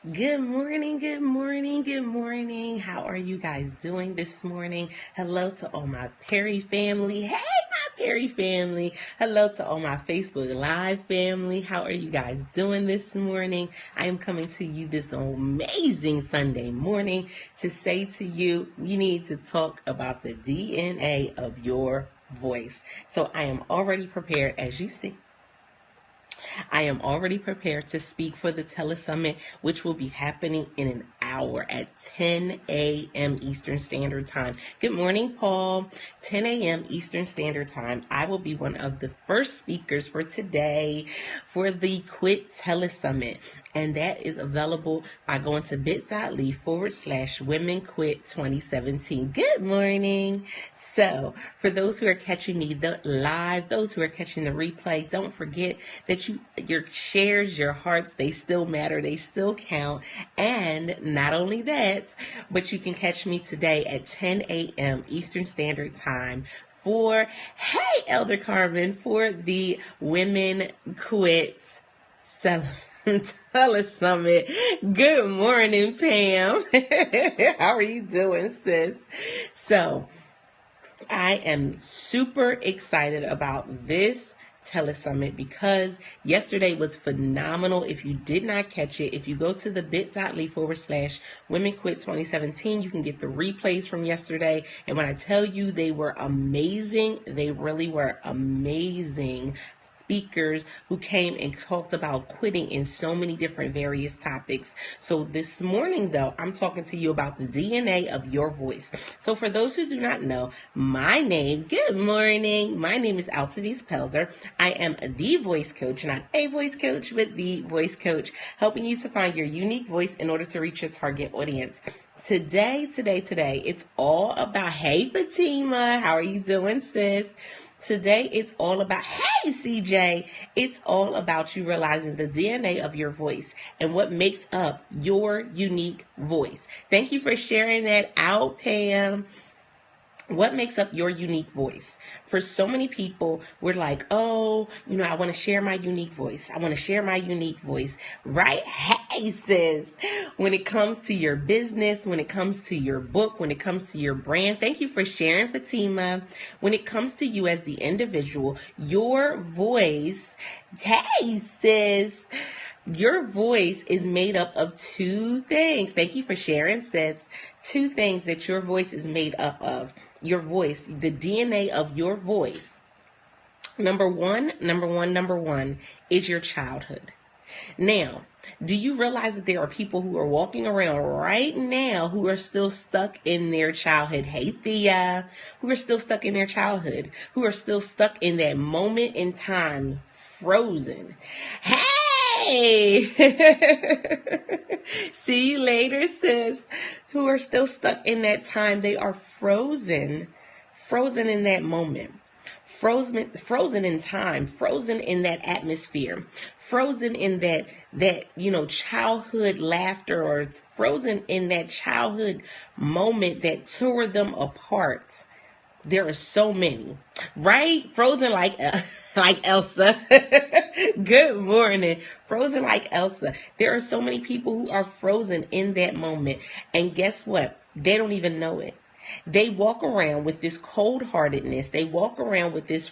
Good morning, good morning, good morning. How are you guys doing this morning? Hello to all my Perry family. Hey, my Perry family. Hello to all my Facebook Live family. How are you guys doing this morning? I am coming to you this amazing Sunday morning to say to you, we need to talk about the DNA of your voice. So I am already prepared, as you see. I am already prepared to speak for the telesummit, which will be happening in an hour at 10 a.m. Eastern Standard Time. Good morning, Paul. 10 a.m. Eastern Standard Time. I will be one of the first speakers for today for the Quit Telesummit. And that is available by going to bit.ly/Women Quit 2017. Good morning. So, for those who are catching me live, those who are catching the replay, don't forget that your shares, your hearts, they still matter, they still count. And not only that, but you can catch me today at 10 a.m. Eastern Standard Time for, hey, Elder Carmen, for the Women Quit Telesummit. Good morning, Pam. How are you doing, sis? So, I am super excited about this telesummit because yesterday was phenomenal. If you did not catch it, if you go to the bit.ly/Women Quit 2017, you can get the replays from yesterday. And when I tell you they were amazing, they really were amazing speakers who came and talked about quitting in so many different various topics. So this morning, though, I'm talking to you about the DNA of your voice. So for those who do not know, good morning. My name is Altavis Pelzer. I am the voice coach, not a voice coach, but the voice coach, helping you to find your unique voice in order to reach your target audience. Today, it's all about, hey, Fatima, how are you doing, sis? Today, it's all about, hey, CJ, it's all about you realizing the DNA of your voice and what makes up your unique voice. Thank you for sharing that out, Pam. What makes up your unique voice? For so many people, we're like, oh, I want to share my unique voice. I want to share my unique voice, right? Hey, sis, when it comes to your business, when it comes to your book, when it comes to your brand, thank you for sharing, Fatima. When it comes to you as the individual, your voice, hey, sis, your voice is made up of two things. Thank you for sharing, sis. Two things that your voice is made up of. Your voice, the DNA of your voice. Number one is your childhood. Now, do you realize that there are people who are walking around right now who are still stuck in their childhood? Hey, Thea, who are still stuck in their childhood, who are still stuck in that moment in time, frozen. Hey! See you later, sis. Who are still stuck in that time. They are frozen in that moment. Frozen in time, frozen in that atmosphere, frozen in that childhood laughter, or frozen in that childhood moment that tore them apart. There are so many, right? Frozen like Elsa. Good morning. Frozen like Elsa. There are so many people who are frozen in that moment. And guess what? They don't even know it. They walk around with this cold-heartedness. They walk around with this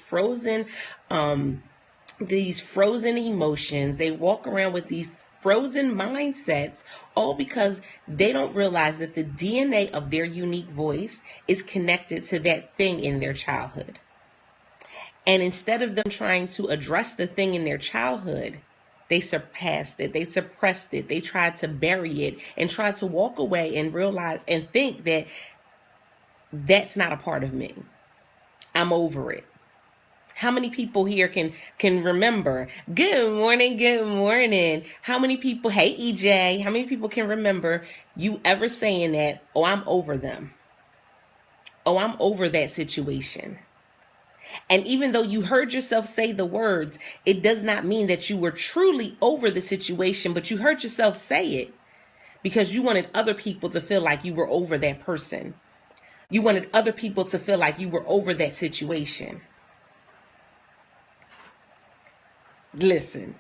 these frozen emotions. They walk around with these frozen mindsets, all because they don't realize that the DNA of their unique voice is connected to that thing in their childhood. And instead of them trying to address the thing in their childhood, they surpassed it. They suppressed it. They tried to bury it and tried to walk away and realize and think that that's not a part of me. I'm over it. How many people here can remember? Good morning. How many people, hey EJ, how many people can remember you ever saying that, oh, I'm over them? Oh, I'm over that situation. And even though you heard yourself say the words, it does not mean that you were truly over the situation, but you heard yourself say it because you wanted other people to feel like you were over that person. You wanted other people to feel like you were over that situation. Listen,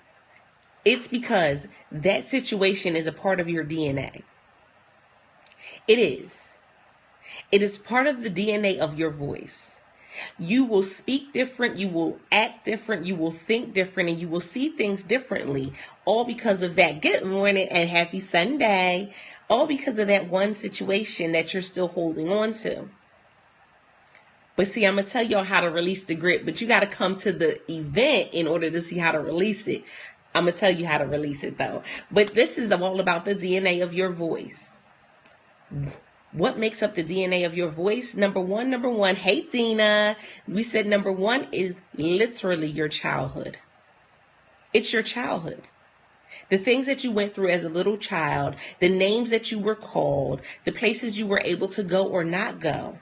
It's because that situation is a part of your DNA. It is. It is part of the DNA of your voice. You will speak different, you will act different, you will think different, and you will see things differently, all because of that. Good morning and happy Sunday. All because of that one situation that you're still holding on to. But see, I'm going to tell y'all how to release the grip, but you got to come to the event in order to see how to release it. I'm going to tell you how to release it though. But this is all about the DNA of your voice. What makes up the DNA of your voice? Number one. Hey, Dina. We said number one is literally your childhood. It's your childhood. The things that you went through as a little child, the names that you were called, the places you were able to go or not go.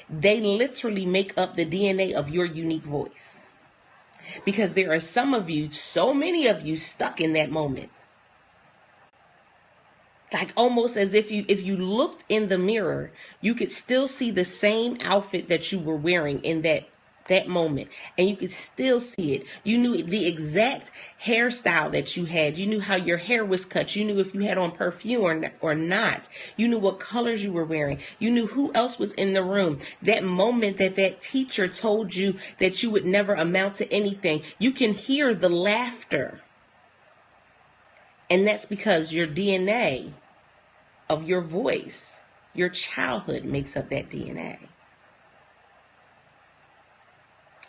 They literally make up the DNA of your unique voice. Because there are some of you, so many of you, stuck in that moment. Like almost as if you looked in the mirror, you could still see the same outfit that you were wearing in that moment, and you could still see it. You knew the exact hairstyle that you had. You knew how your hair was cut. You knew if you had on perfume or not. You knew what colors you were wearing. You knew who else was in the room. That moment that teacher told you that you would never amount to anything, you can hear the laughter. And that's because your DNA of your voice, your childhood makes up that DNA.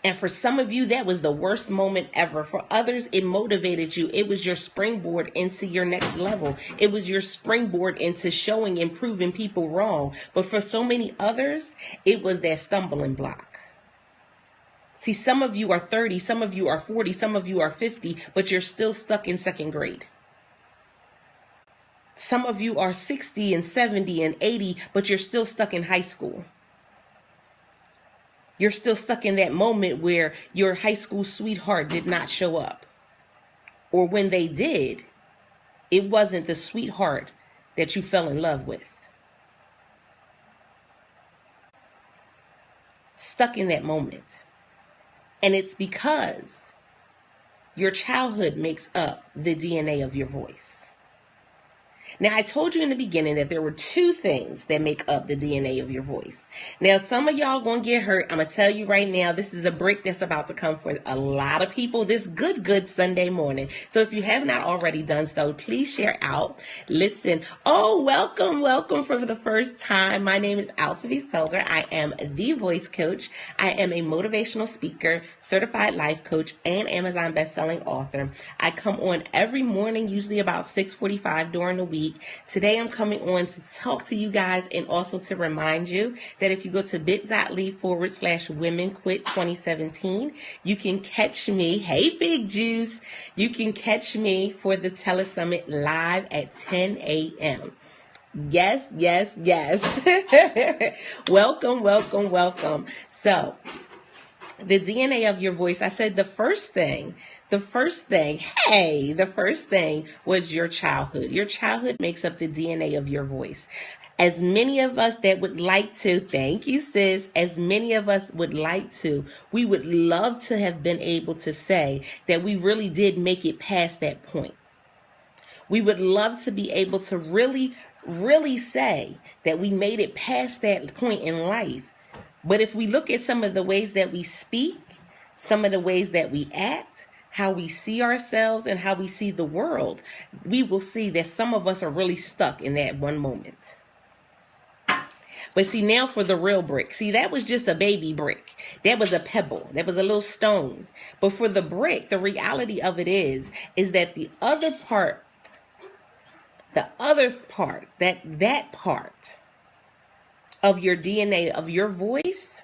And for some of you, that was the worst moment ever. For others, it motivated you. It was your springboard into your next level. It was your springboard into showing and proving people wrong. But for so many others, it was that stumbling block. See, some of you are 30, some of you are 40, some of you are 50, but you're still stuck in second grade. Some of you are 60 and 70 and 80, but you're still stuck in high school. You're still stuck in that moment where your high school sweetheart did not show up. Or when they did, it wasn't the sweetheart that you fell in love with. Stuck in that moment. And it's because your childhood makes up the DNA of your voice. Now, I told you in the beginning that there were two things that make up the DNA of your voice. Now, some of y'all gonna get hurt. I'm gonna tell you right now, this is a break that's about to come for a lot of people this good Sunday morning. So if you have not already done so, please share out. Listen. Oh, welcome for the first time. My name is Altavis Pelzer. I am the voice coach. I am a motivational speaker, certified life coach, and Amazon bestselling author. I come on every morning, usually about 6:45 during the week. Today I'm coming on to talk to you guys and also to remind you that if you go to bit.ly/womenquit2017, you can catch me. Hey, Big Juice. You can catch me for the Telesummit live at 10 a.m. Yes. Welcome. So, the DNA of your voice, I said the first thing was your childhood. Your childhood makes up the DNA of your voice. As many of us that would like to, thank you, sis, as many of us would like to, we would love to have been able to say that we really did make it past that point. We would love to be able to really say that we made it past that point in life. But if we look at some of the ways that we speak, some of the ways that we act, how we see ourselves and how we see the world, we will see that some of us are really stuck in that one moment. But see, now for the real brick. See, that was just a baby brick. That was a pebble. That was a little stone. But for the brick, the reality of it is that the other part, that part of your DNA, of your voice,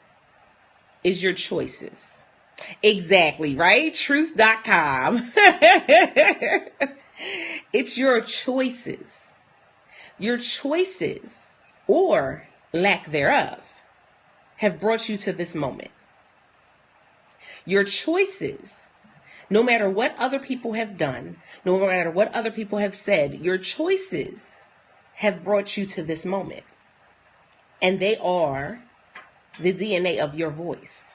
is your choices. Exactly, right? Truth.com. It's your choices. Your choices, or lack thereof, have brought you to this moment. Your choices, no matter what other people have done, no matter what other people have said, your choices have brought you to this moment. And they are the DNA of your voice.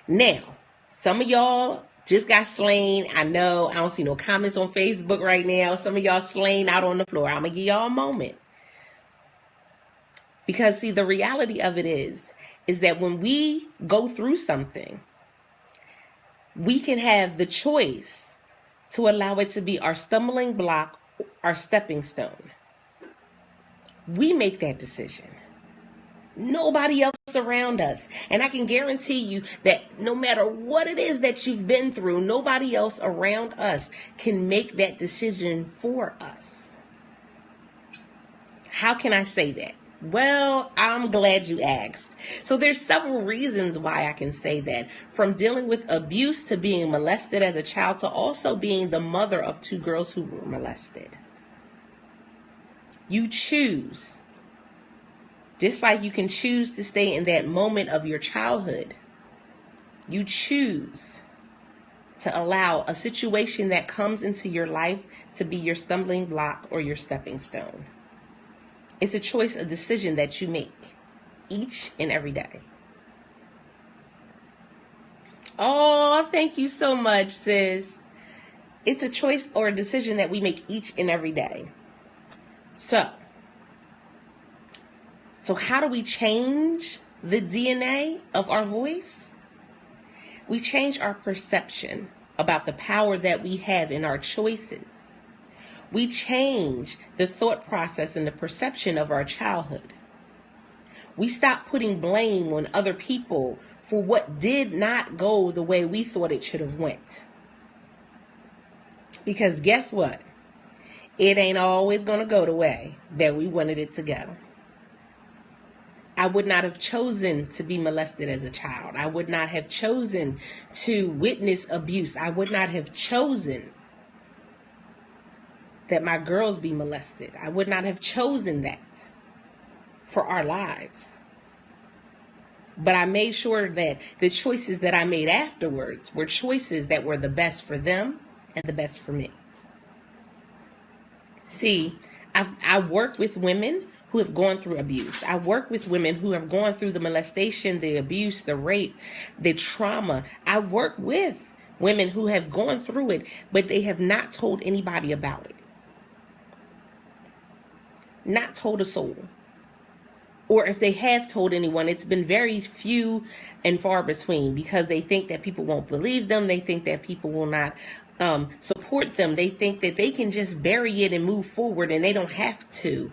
Now, some of y'all just got slain. I know I don't see no comments on Facebook right now. Some of y'all slain out on the floor. I'm going to give y'all a moment. Because see, the reality of it is that when we go through something, we can have the choice to allow it to be our stumbling block, our stepping stone. We make that decision. Nobody else around us. And I can guarantee you that no matter what it is that you've been through, nobody else around us can make that decision for us. How can I say that? Well, I'm glad you asked. So there's several reasons why I can say that. From dealing with abuse to being molested as a child to also being the mother of 2 girls who were molested. You choose. Just like you can choose to stay in that moment of your childhood. You choose to allow a situation that comes into your life to be your stumbling block or your stepping stone. It's a choice, a decision that you make each and every day. Oh, thank you so much, sis. It's a choice or a decision that we make each and every day. So how do we change the DNA of our voice? We change our perception about the power that we have in our choices. We change the thought process and the perception of our childhood. We stop putting blame on other people for what did not go the way we thought it should have went. Because guess what? It ain't always going to go the way that we wanted it to go. I would not have chosen to be molested as a child. I would not have chosen to witness abuse. I would not have chosen that my girls be molested. I would not have chosen that for our lives. But I made sure that the choices that I made afterwards were choices that were the best for them and the best for me. See, I work with women who have gone through abuse. I work with women who have gone through the molestation, the abuse, the rape, the trauma. I work with women who have gone through it, but they have not told anybody about it. Not told a soul. Or if they have told anyone, it's been very few and far between because they think that people won't believe them. They think that people will not support them. They think that they can just bury it and move forward and they don't have to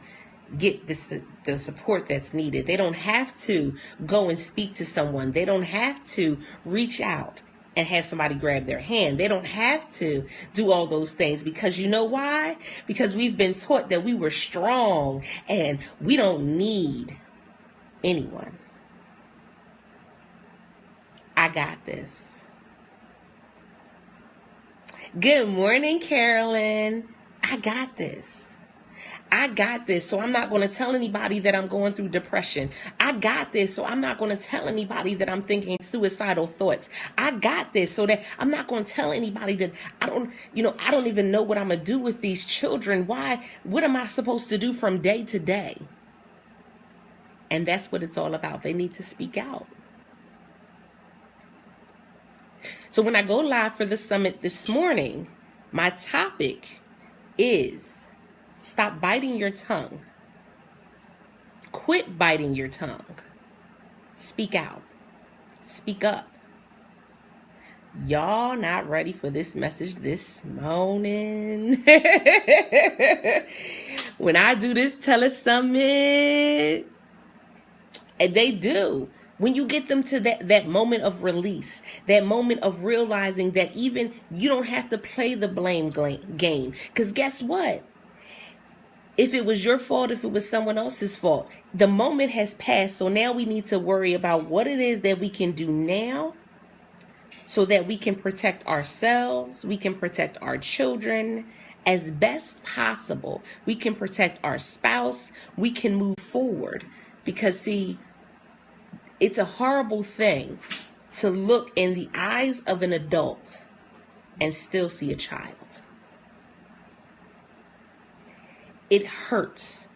get the support that's needed. They don't have to go and speak to someone. They don't have to reach out and have somebody grab their hand. They don't have to do all those things because you know why? Because we've been taught that we were strong and we don't need anyone. I got this. Good morning, Carolyn. I got this. I got this, so I'm not going to tell anybody that I'm going through depression. I got this, so I'm not going to tell anybody that I'm thinking suicidal thoughts. I got this, so that I'm not going to tell anybody that I don't even know what I'm going to do with these children. Why? What am I supposed to do from day to day? And that's what it's all about. They need to speak out. So when I go live for the summit this morning, my topic is stop biting your tongue. Quit biting your tongue. Speak out. Speak up. Y'all not ready for this message this morning? When I do this telesummit, and they do. When you get them to that moment of release, that moment of realizing that even you don't have to play the blame game. Because guess what? If it was your fault, if it was someone else's fault, the moment has passed. So now we need to worry about what it is that we can do now so that we can protect ourselves, we can protect our children as best possible. We can protect our spouse, we can move forward. Because see, it's a horrible thing to look in the eyes of an adult and still see a child. It hurts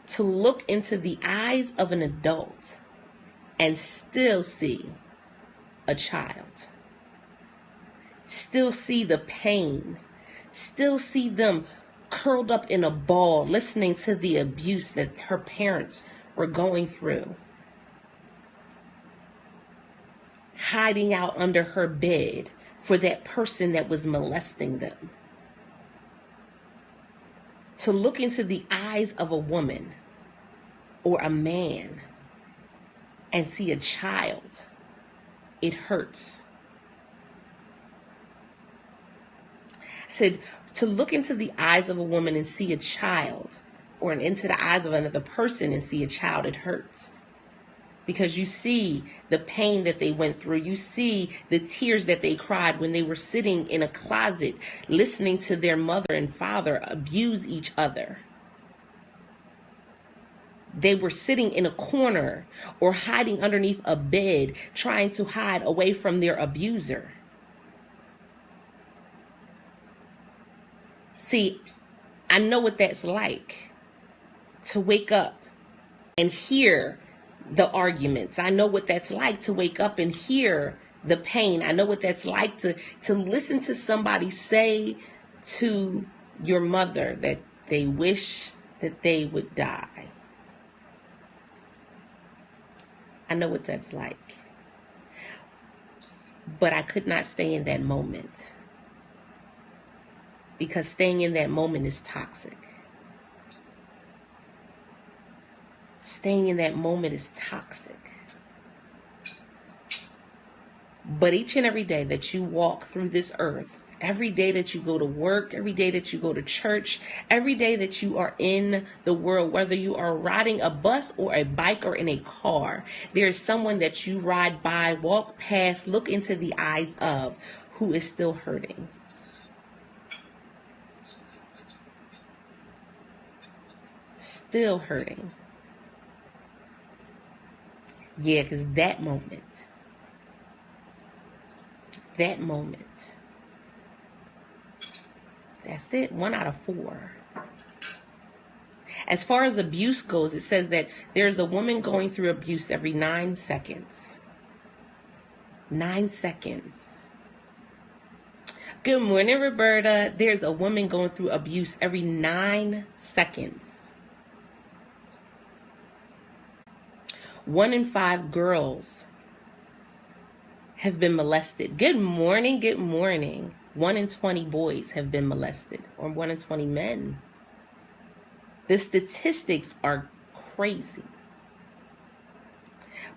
to look into the eyes of an adult and still see a child. still see the pain, still see them curled up in a ball, listening to the abuse that her parents were going through, hiding out under her bed for that person that was molesting them. To look into the eyes of a woman or a man and see a child, it hurts. I said, to look into the eyes of a woman and see a child, or into the eyes of another person and see a child, it hurts. Because you see the pain that they went through. You see the tears that they cried when they were sitting in a closet listening to their mother and father abuse each other. They were sitting in a corner or hiding underneath a bed, trying to hide away from their abuser. See, I know what that's like, to wake up and hear the arguments. I know what that's like to wake up and hear the pain. I know what that's like to listen to somebody say to your mother that they wish that they would die. I know what that's like. But I could not stay in that moment, because staying in that moment is toxic. Staying in that moment is toxic. But each and every day that you walk through this earth, every day that you go to work, every day that you go to church, every day that you are in the world, whether you are riding a bus or a bike or in a car, there is someone that you ride by, walk past, look into the eyes of, who is still hurting. Still hurting. Yeah, because that moment, that's it, 1 out of 4. As far as abuse goes, it says that there's a woman going through abuse every 9 seconds. 9 seconds. Good morning, Roberta. There's a woman going through abuse every 9 seconds. 1 in 5 girls have been molested. Good morning, good morning. 1 in 20 boys have been molested, or 1 in 20 men. The statistics are crazy.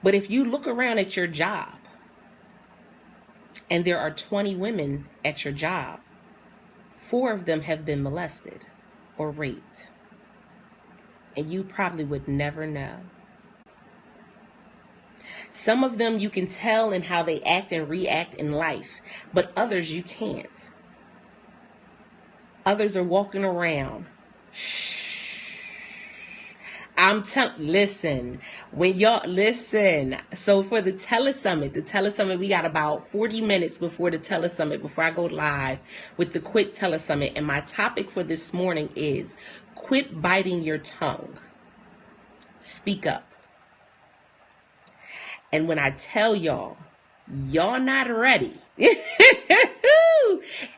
But if you look around at your job, and there are 20 women at your job, 4 of them have been molested or raped. And you probably would never know. Some of them you can tell in how they act and react in life, but others you can't. Others are walking around. Listen, so for the telesummit, we got about 40 minutes before the telesummit, before I go live with the Quit Telesummit. And my topic for this morning is quit biting your tongue. Speak up. And when I tell y'all not ready,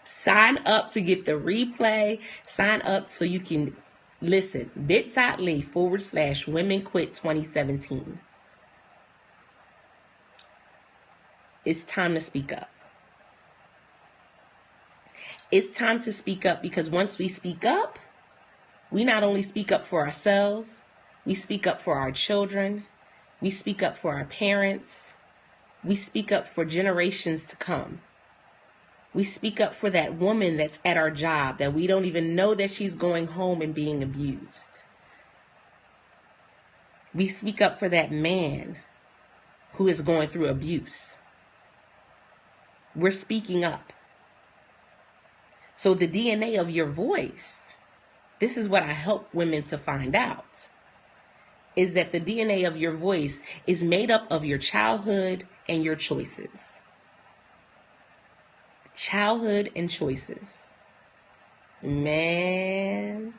sign up to get the replay. Sign up so you can listen. bit.ly/Women Quit 2017. It's time to speak up. It's time to speak up, because once we speak up, we not only speak up for ourselves, we speak up for our children. We speak up for our parents. We speak up for generations to come. We speak up for that woman that's at our job that we don't even know that she's going home and being abused. We speak up for that man who is going through abuse. We're speaking up. So the DNA of your voice, this is what I help women to find out, is that the DNA of your voice is made up of your childhood and your choices. Childhood and choices. Man.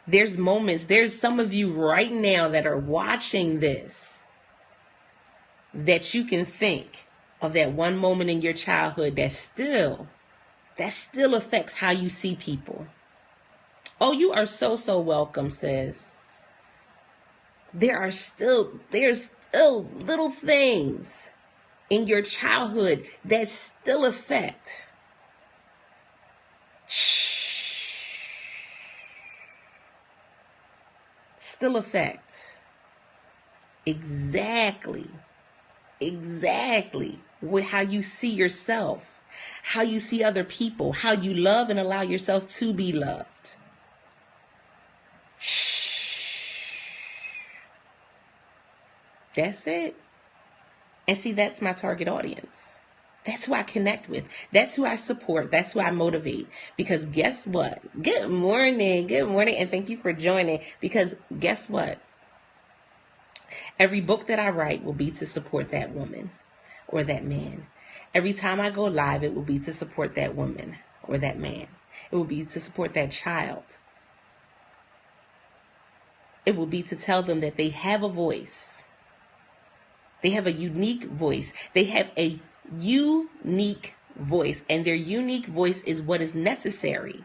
There's some of you right now that are watching this that you can think, of that one moment in your childhood that still affects how you see people. Oh, you are so welcome, sis. There's still little things in your childhood that still affect. Still affect. Exactly with how you see yourself, how you see other people, how you love and allow yourself to be loved. That's it. And see, that's my target audience. That's who I connect with. That's who I support. That's who I motivate. Because guess what? Good morning. Good morning. And thank you for joining. Because guess what? Every book that I write will be to support that woman or that man. Every time I go live, it will be to support that woman or that man. It will be to support that child. It will be to tell them that they have a voice. They have a unique voice. They have a unique voice. And their unique voice is what is necessary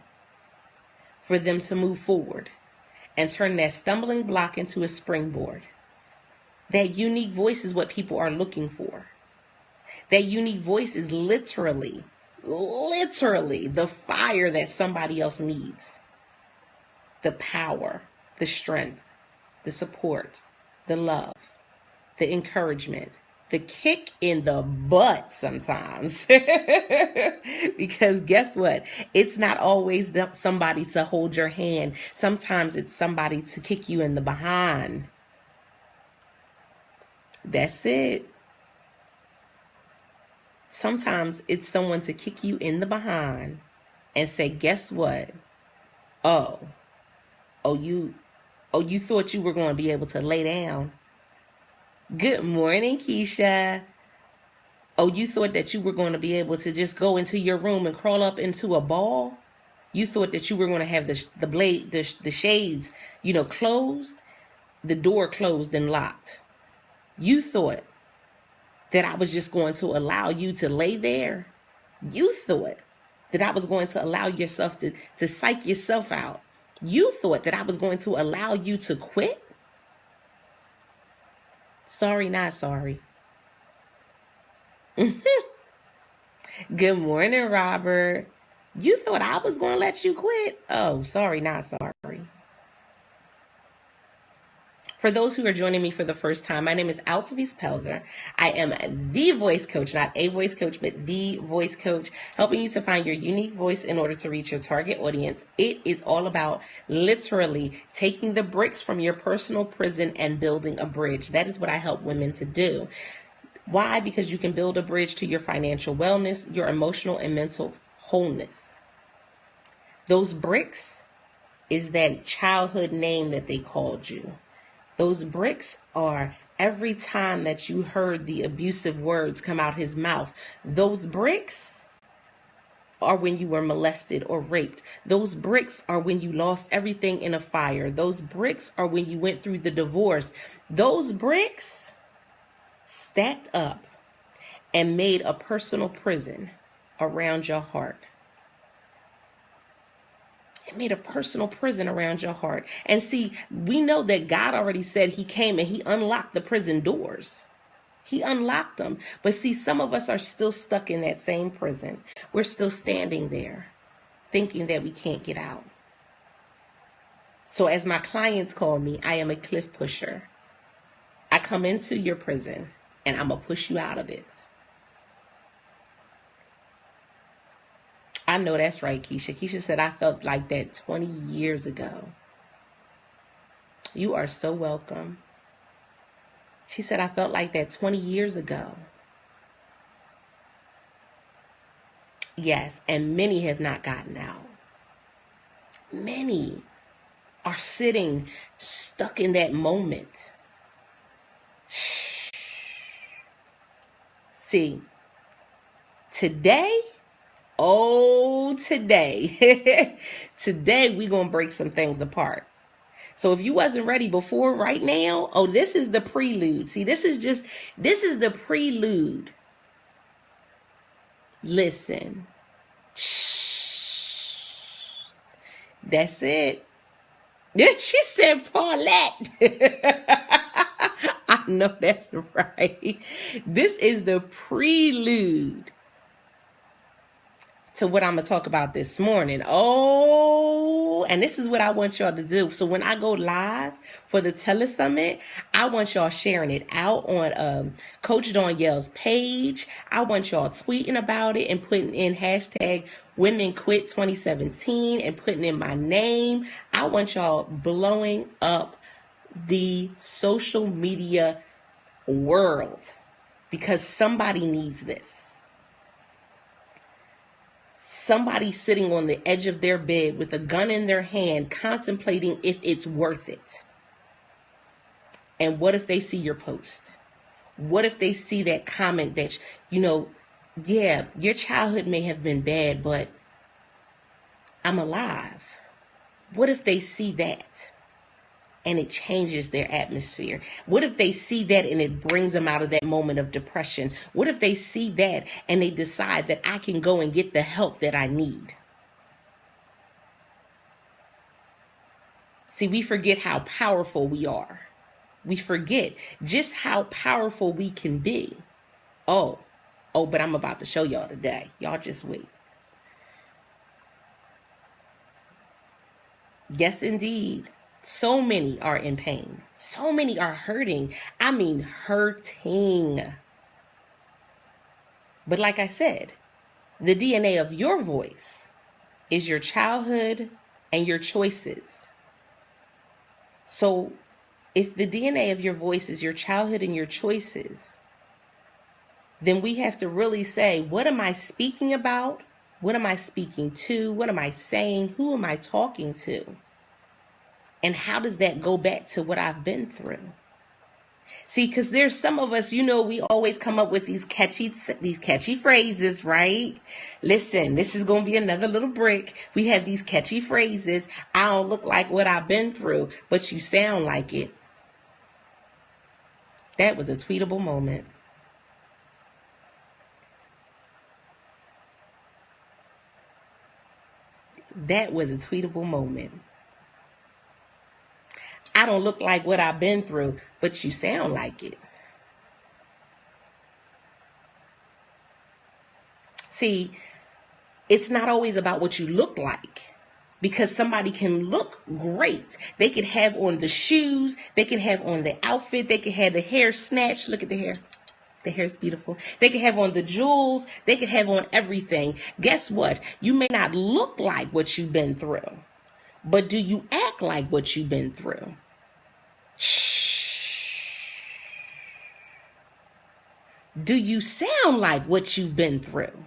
for them to move forward and turn that stumbling block into a springboard. That unique voice is what people are looking for. That unique voice is literally the fire that somebody else needs. The power, the strength, the support, the love, the encouragement, the kick in the butt sometimes. Because guess what? It's not always somebody to hold your hand. Sometimes it's somebody to kick you in the behind. That's it. Sometimes it's someone to kick you in the behind and say, guess what? Oh, you thought you were going to be able to lay down. Good morning, Keisha. Oh, you thought that you were going to be able to just go into your room and crawl up into a ball? You thought that you were going to have the shades, closed, the door closed and locked. You thought that I was just going to allow you to lay there. You thought that I was going to allow yourself to psych yourself out. You thought that I was going to allow you to quit. Sorry, not sorry. Good morning, Robert. You thought I was going to let you quit? Oh, sorry, not sorry. For those who are joining me for the first time, my name is Altavis Pelzer. I am the voice coach, not a voice coach, but the voice coach, helping you to find your unique voice in order to reach your target audience. It is all about literally taking the bricks from your personal prison and building a bridge. That is what I help women to do. Why? Because you can build a bridge to your financial wellness, your emotional and mental wholeness. Those bricks is that childhood name that they called you. Those bricks are every time that you heard the abusive words come out his mouth. Those bricks are when you were molested or raped. Those bricks are when you lost everything in a fire. Those bricks are when you went through the divorce. Those bricks stacked up and made a personal prison around your heart. It made a personal prison around your heart. And see, we know that God already said he came and he unlocked the prison doors. He unlocked them. But see, some of us are still stuck in that same prison. We're still standing there thinking that we can't get out. So as my clients call me, I am a cliff pusher. I come into your prison and I'm going to push you out of it. I know that's right, Keisha. Keisha said, I felt like that 20 years ago. You are so welcome. She said, I felt like that 20 years ago. Yes, and many have not gotten out. Many are sitting stuck in that moment. See, today, today we're going to break some things apart. So if you wasn't ready before, right now, this is the prelude. See, this is the prelude Listen. Shh. That's it. Yeah, she said Paulette. I know that's right. This is the prelude to what I'm going to talk about this morning. Oh, and this is what I want y'all to do. So when I go live for the Telesummit, I want y'all sharing it out on Coach Danielle's page. I want y'all tweeting about it and putting in hashtag Women Quit 2017 and putting in my name. I want y'all blowing up the social media world because somebody needs this. Somebody sitting on the edge of their bed with a gun in their hand contemplating if it's worth it. And what if they see your post? What if they see that comment that, yeah, your childhood may have been bad, but I'm alive. What if they see that and it changes their atmosphere? What if they see that and it brings them out of that moment of depression? What if they see that and they decide that I can go and get the help that I need? See, we forget how powerful we are. We forget just how powerful we can be. Oh, but I'm about to show y'all today. Y'all just wait. Yes, indeed. So many are in pain. So many are hurting. I mean, hurting. But like I said, the DNA of your voice is your childhood and your choices. So if the DNA of your voice is your childhood and your choices, then we have to really say, what am I speaking about? What am I speaking to? What am I saying? Who am I talking to? And how does that go back to what I've been through? See, because there's some of us, we always come up with these catchy phrases, right? Listen, this is going to be another little brick. We have these catchy phrases. I don't look like what I've been through, but you sound like it. That was a tweetable moment. That was a tweetable moment. I don't look like what I've been through, but you sound like it. See, it's not always about what you look like, because somebody can look great. They could have on the shoes, they can have on the outfit, they can have the hair snatched. Look at the hair. The hair's beautiful. They can have on the jewels, they can have on everything. Guess what? You may not look like what you've been through, but do you act like what you've been through? Shh. Do you sound like what you've been through?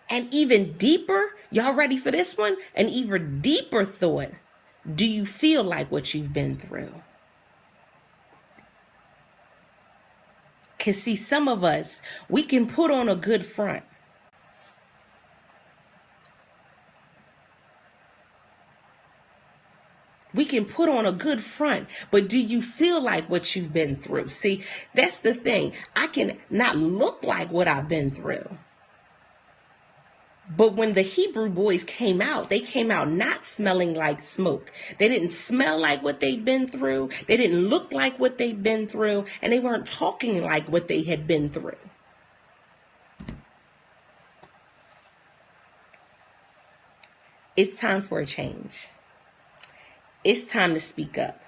And even deeper, y'all ready for this one? An even deeper thought. Do you feel like what you've been through? Because see, some of us, we can put on a good front. We can put on a good front, but do you feel like what you've been through? See, that's the thing. I can not look like what I've been through. But when the Hebrew boys came out, they came out not smelling like smoke. They didn't smell like what they'd been through. They didn't look like what they'd been through. And they weren't talking like what they had been through. It's time for a change. It's time to speak up.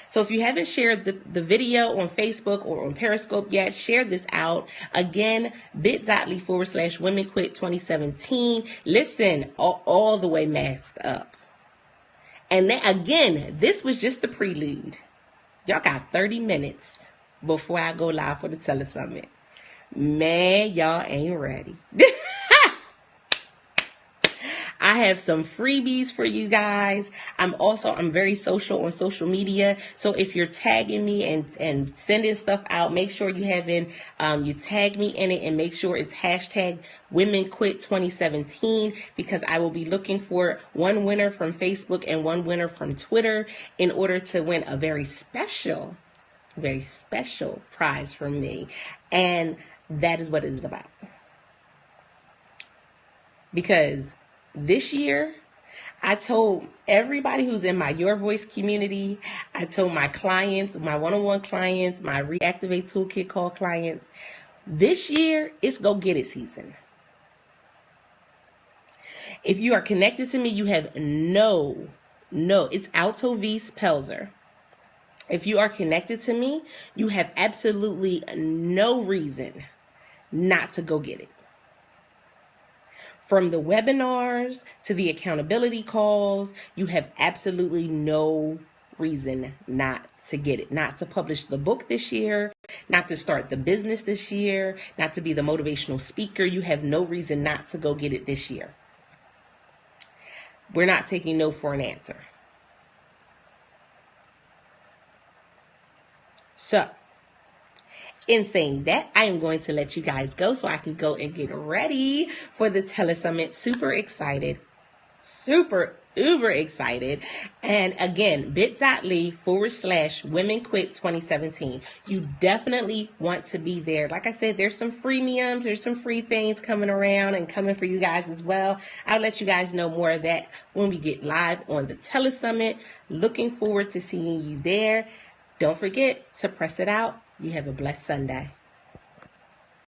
So if you haven't shared the video on Facebook or on Periscope yet, share this out. Again, bit.ly/Women Quit 2017. Listen, all the way masked up. And then, again, this was just the prelude. Y'all got 30 minutes before I go live for the Telesummit. Man, y'all ain't ready. I have some freebies for you guys. I'm very social on social media. So if you're tagging me and sending stuff out, make sure you you tag me in it and make sure it's hashtag Women Quit 2017, because I will be looking for one winner from Facebook and one winner from Twitter in order to win a very special prize from me. And That is what it is about. Because this year, I told everybody who's in my Your Voice community, I told my clients, my one-on-one clients, my Reactivate Toolkit call clients, this year, it's go get it season. If you are connected to me, you have it's Alto V's Pelzer. If you are connected to me, you have absolutely no reason not to go get it. From the webinars to the accountability calls, you have absolutely no reason not to get it, not to publish the book this year, not to start the business this year, not to be the motivational speaker. You have no reason not to go get it this year. We're not taking no for an answer. So, in saying that, I am going to let you guys go so I can go and get ready for the Telesummit. Super excited. Super uber excited. And again, bit.ly/Women Quit 2017. You definitely want to be there. Like I said, there's some freemiums, there's some free things coming around and coming for you guys as well. I'll let you guys know more of that when we get live on the Telesummit. Looking forward to seeing you there. Don't forget to press it out. You have a blessed Sunday.